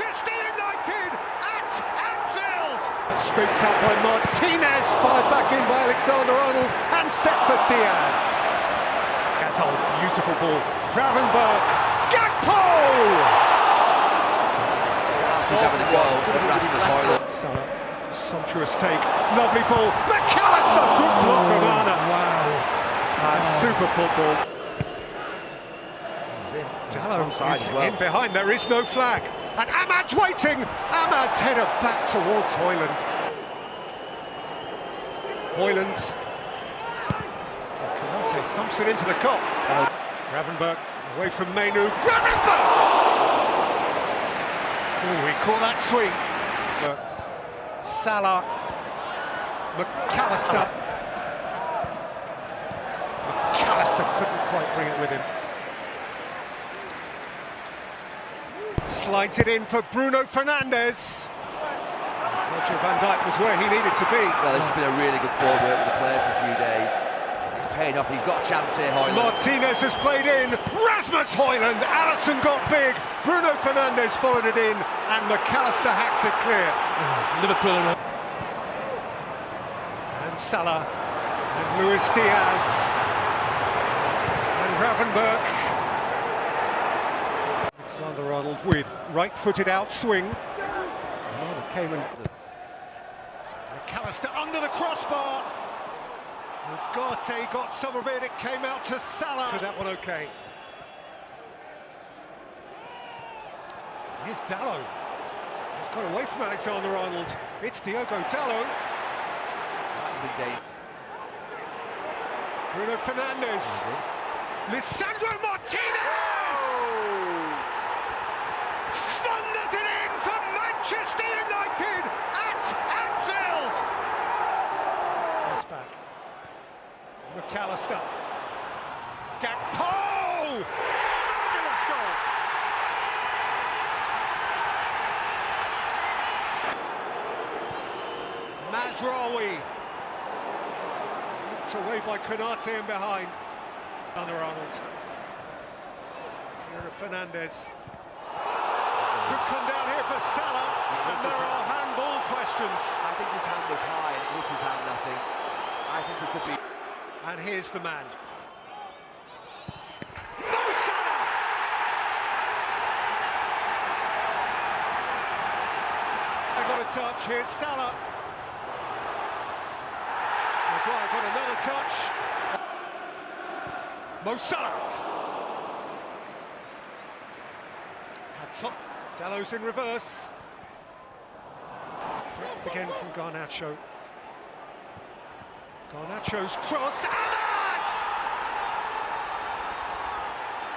Manchester United at Anfield! Scooped out by Martinez, fired back in by Alexander-Arnold and set for Diaz. That's a beautiful ball. Gravenberg, Gakpo! He's having a go at Rasmus Højlund. Salah, sumptuous take, lovely ball. McAllister, good block from Arna. Wow. Super football. Onside as well. In behind, there is no flag. And Ahmad's waiting. Ahmad's header back towards Højlund. Højlund. Canate thumps it into the cop. Gravenberg away from Menu. Gravenberg! Oh, he caught that swing. Salah. McAllister. McAllister couldn't quite bring it with him. Slides it in for Bruno Fernandes. Roger Van Dijk was where he needed to be. Well, this has been a really good forward work with the players for a few days. It's paying off. He's got a chance here, Højlund. Martinez has played in. Rasmus Højlund. Alisson got big. Bruno Fernandes followed it in, and McAllister hacks it clear. Liverpool. And Salah and Luis Diaz and Gravenberg. Alexander-Arnold with right-footed outswing. Oh, came and McAllister under the crossbar. Ugarte got some of it. It came out to Salah. So that one okay. Here's Dalot. He's got away from Alexander-Arnold. It's Diogo Dalot. Bruno Fernandes. Lisandro Martinez! Thunders it in for Manchester United at Anfield! Pass back. McAllister. Gakpo! Fabulous goal! Mazraoui. Looked away by Canate and behind. Alexander-Arnold. Fernandes. Could come down here for Salah, and there are handball questions. I think his hand was high and it hit his hand, I think. I think he could be... And here's the man. I got a touch, here's Salah. Maguire got another touch. Mo Salah. Top. Dalot's in reverse. Again from Garnacho. Garnacho's cross. Ahmad!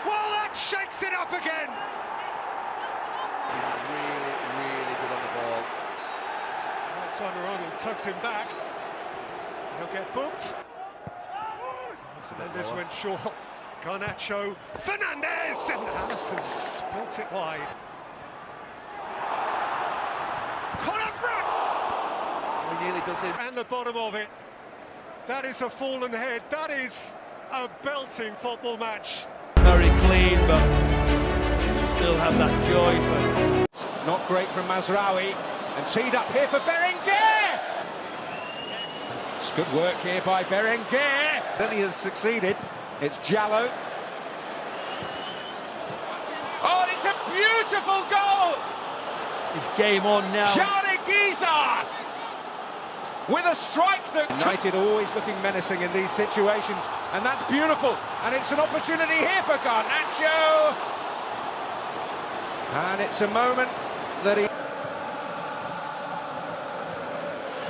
Well, that shakes it up again. Really, really good on the ball. Alexander-Arnold tugs him back. He'll get booked. And this went short. Garnacho, Fernandes, and Alisson spilt it wide. Conor Brook! He nearly does it. And the bottom of it. That is a fallen head. That is a belting football match. Very clean, but still have that joy. But not great from Mazraoui. And teed up here for Berenguer! It's good work here by Berenguer. Then he has succeeded. It's Jallo. Oh, it's a beautiful goal! It's game on now. Charlie Giza! With a strike that... United always looking menacing in these situations. And that's beautiful. And it's an opportunity here for Garnacho. And it's a moment that he...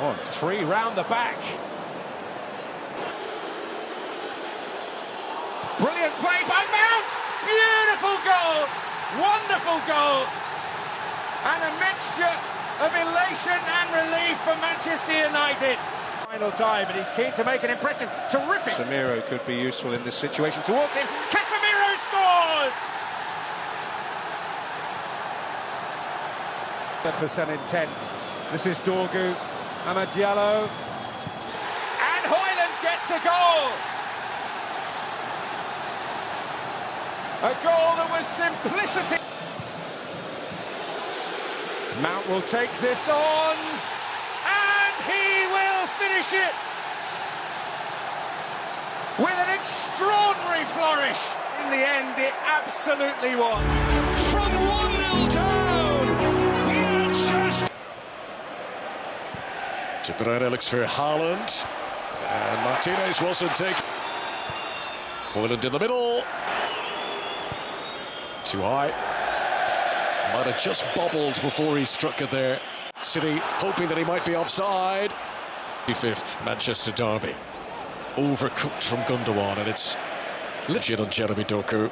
On three round the back. Brilliant play by Mount! Beautiful goal! Wonderful goal! And a mixture of elation and relief for Manchester United. Final time, and he's keen to make an impression. Terrific! Casemiro could be useful in this situation. Towards him, Casemiro scores! 100% intent. This is Dorgu, Amad Diallo. And Højlund gets a goal! A goal that was simplicity. Mount will take this on, and he will finish it with an extraordinary flourish. In the end, it absolutely was. From 1-0 down, Manchester. To Breidel for Haaland, and Martinez wasn't taken. Haaland in the middle. Too high. Might have just bobbled before he struck it there. City hoping that he might be offside. 5th Manchester derby. Overcooked from Gundogan, and it's legit on Jeremy Doku.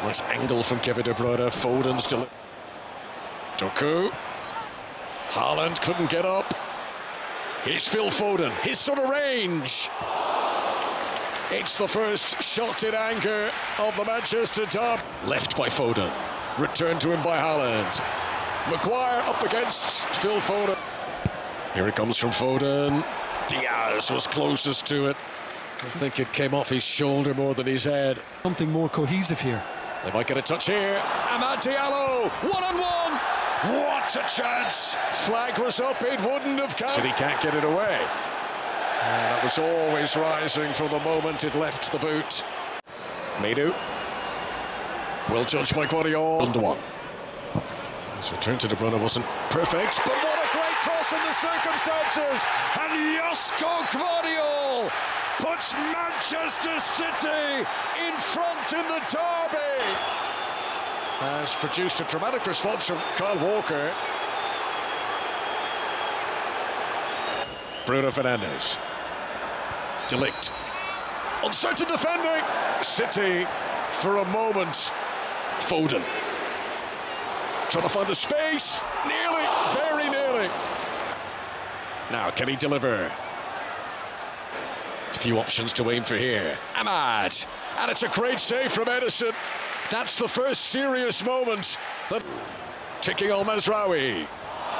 Nice angle from Kevin De Bruyne. Foden still. Doku. Haaland couldn't get up. Here's Phil Foden. His sort of range. It's the first shot in anger of the Manchester derby. Left by Foden. Returned to him by Haaland. Maguire up against Phil Foden. Here it comes from Foden. Diaz was closest to it. I think it came off his shoulder more than his head. Something more cohesive here. They might get a touch here. Amad Diallo, 1-on-1. What a chance! Flag was up, it wouldn't have counted. City can't get it away. That was always rising from the moment it left the boot. Medu. Well judged by Guardiola. 1-1. His return to De Bruyne wasn't perfect, but what a great cross in the circumstances! And Josko Gvardiol puts Manchester City in front in the derby. Has produced a dramatic response from Kyle Walker. Bruno Fernandes. De Ligt. Uncertain defending. City for a moment. Foden. Trying to find the space. Nearly, very nearly. Now, can he deliver? A few options to aim for here. Amad. And it's a great save from Edison. That's the first serious moment. Ticking on Mazraoui.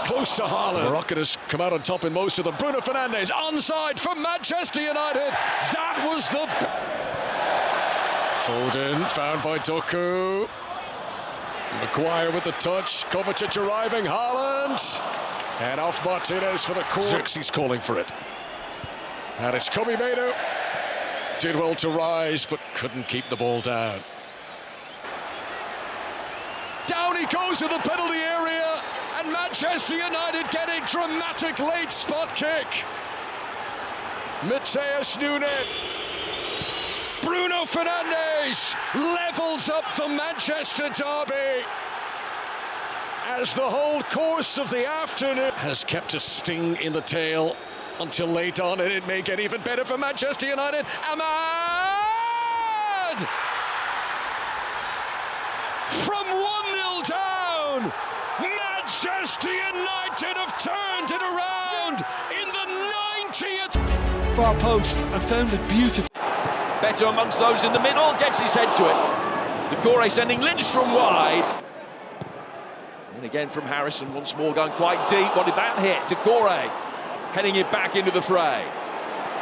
Close to Haaland. Morocco has come out on top in most of them. Bruno Fernandes onside for Manchester United. That was the... Foden found by Doku. Maguire with the touch. Kovacic arriving. Haaland. And off Martinez for the corner. Xerxes calling for it. And it's Kobe Manu. Did well to rise, but couldn't keep the ball down. Down he goes in the penalty area, and Manchester United get a dramatic late spot kick. Matheus Nunes. Bruno Fernandes levels up the Manchester derby. As the whole course of the afternoon has kept a sting in the tail until late on, and it may get even better for Manchester United. Amad! From 1-0 down, Manchester United have turned it around in the 90th. Far post and found it beautiful. Better amongst those in the middle, gets his head to it. Decore sending Lindstrom wide. And again from Harrison, once more going quite deep. What did that hit? Decore heading it back into the fray.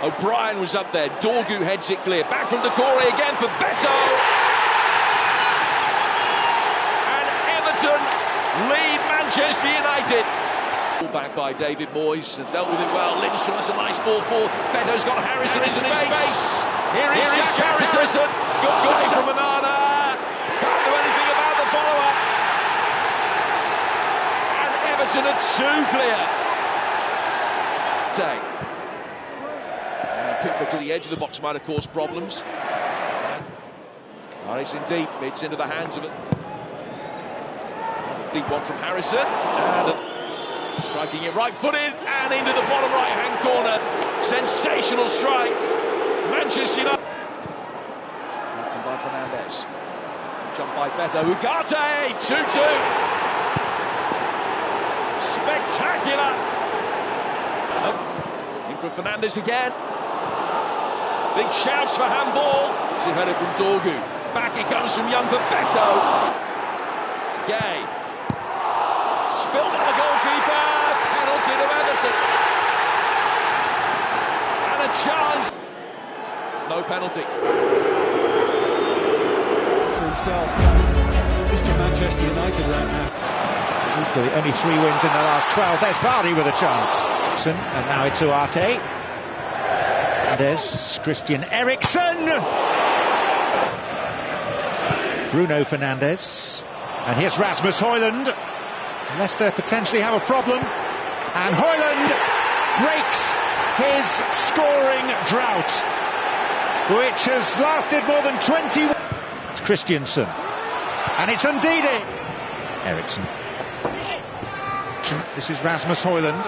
O'Brien was up there, Dorgu heads it clear. Back from Decore again for Beto. And Everton lead Manchester United. Back by David Moyes and dealt with it well. Lindstrom has a nice ball forward. Beto's got Harrison in space. Here is Jack Harrison. Good save from Onana. Can't do anything about the follow-up. And Everton are two clear. Pickford to the edge of the box might have caused problems. Harrison deep. It's into the hands of it. Deep one from Harrison. And striking it right-footed and into the bottom right-hand corner. Sensational strike. Manchester United. Beaten by Fernandes. Jump by Beto. Ugarte. 2-2. Spectacular. In from Fernandes again. Big shouts for handball. It's a header from Dorgu. Back it comes from Young for Beto. Gay. Spilled on the goalkeeper. Penalty to Everton. And a chance. No penalty. For himself, Mr. Manchester United right now. Equally, only 3 wins in the last 12. There's Vardy with a chance. And now it's Uarte. And there's Christian Eriksen. Bruno Fernandes. And here's Rasmus Højlund. Leicester potentially have a problem. And Højlund breaks his scoring drought, which has lasted more than 20. It's Christiansen. And it's Ndidi. Eriksen. This is Rasmus Højlund.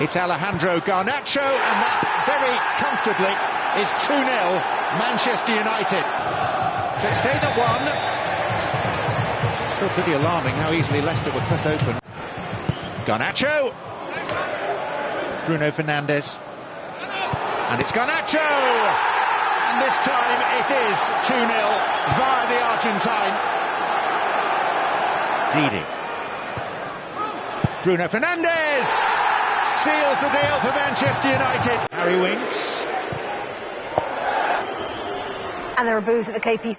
It's Alejandro Garnacho, and that very comfortably is 2-0 Manchester United. So it stays at 1. Still pretty alarming how easily Leicester were cut open. Garnacho. Bruno Fernandes. And it's Garnacho! And this time it is 2-0 via the Argentine. Didi. Bruno Fernandes seals the deal for Manchester United. Harry Winks. And there are boos at the KPC.